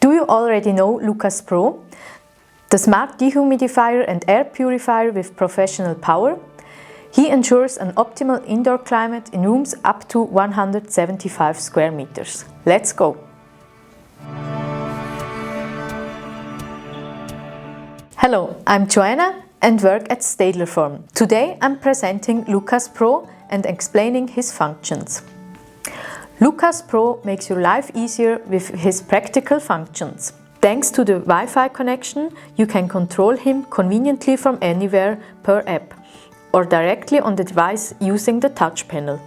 Do you already know Lukas Pro? The smart dehumidifier and air purifier with professional power. He ensures an optimal indoor climate in rooms up to 175 square meters. Let's go! Hello, I'm Joanna and work at Stadler firm. Today I'm presenting Lukas Pro and explaining his functions. Lukas Pro makes your life easier with his practical functions. Thanks to the Wi-Fi connection, you can control him conveniently from anywhere per app or directly on the device using the touch panel.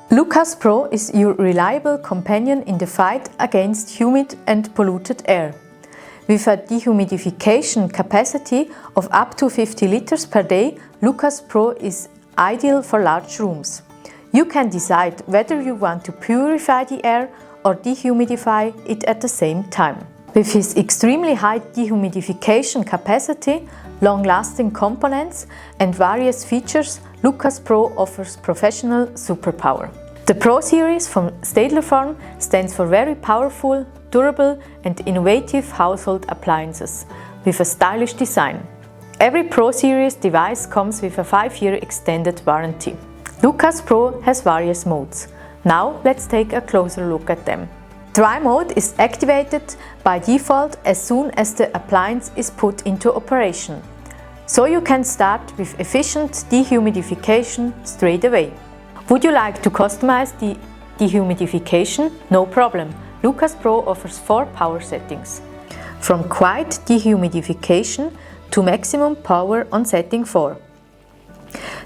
Lukas Pro is your reliable companion in the fight against humid and polluted air. With a dehumidification capacity of up to 50 liters per day, Lukas Pro is ideal for large rooms. You can decide whether you want to purify the air or dehumidify it at the same time. With his extremely high dehumidification capacity, long-lasting components and various features, Lukas Pro offers professional superpower. The Pro series from Stadler firm stands for very powerful, durable and innovative household appliances with a stylish design. Every Pro series device comes with a 5-year extended warranty. Lukas Pro has various modes. Now let's take a closer look at them. Dry mode is activated by default as soon as the appliance is put into operation. So you can start with efficient dehumidification straight away. Would you like to customize the dehumidification? No problem. Lukas Pro offers 4 power settings. From quiet dehumidification to maximum power on setting 4.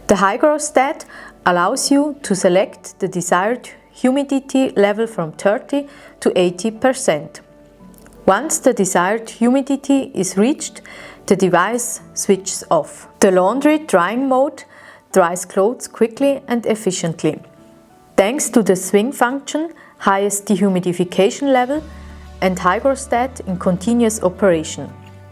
The hygrostat allows you to select the desired humidity level from 30 to 80%. Once the desired humidity is reached, the device switches off. The laundry drying mode dries clothes quickly and efficiently. Thanks to the swing function, highest dehumidification level and hygrostat in continuous operation.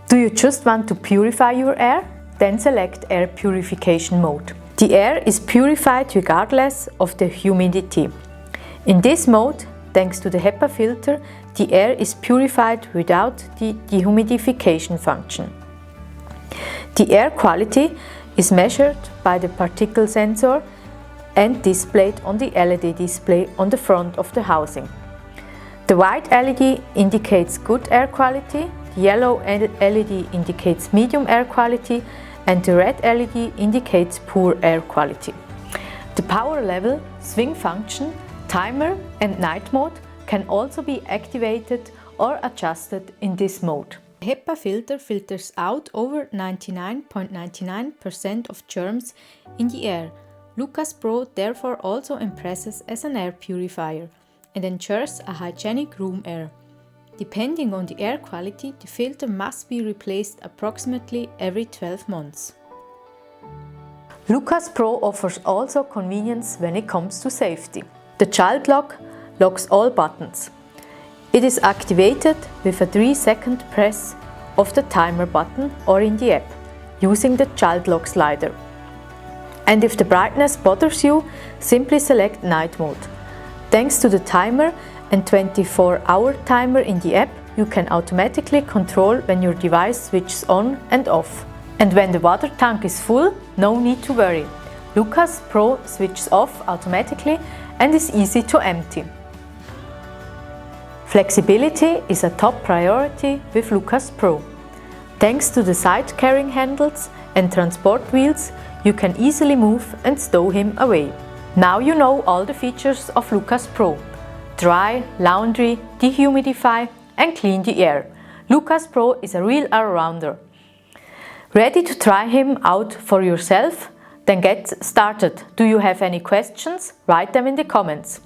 Do you just want to purify your air? Then select air purification mode. The air is purified regardless of the humidity. In this mode, thanks to the HEPA filter, the air is purified without the dehumidification function. The air quality is measured by the particle sensor and displayed on the LED display on the front of the housing. The white LED indicates good air quality, the yellow LED indicates medium air quality, and the red LED indicates poor air quality. The power level, swing function, timer and night mode can also be activated or adjusted in this mode. The HEPA filter filters out over 99.99% of germs in the air. Lukas Pro therefore also impresses as an air purifier and ensures a hygienic room air. Depending on the air quality, the filter must be replaced approximately every 12 months. Lukas Pro offers also convenience when it comes to safety. The child lock locks all buttons. It is activated with a 3-second press of the timer button or in the app, using the child lock slider. And if the brightness bothers you, simply select night mode. Thanks to the timer and 24-hour timer in the app, you can automatically control when your device switches on and off. And when the water tank is full, no need to worry. Lukas Pro switches off automatically and is easy to empty. Flexibility is a top priority with Lukas Pro. Thanks to the side carrying handles and transport wheels, you can easily move and stow him away. Now you know all the features of Lukas Pro. Dry, laundry, dehumidify and clean the air. Lukas Pro is a real all-rounder. Ready to try him out for yourself? Then get started. Do you have any questions? Write them in the comments.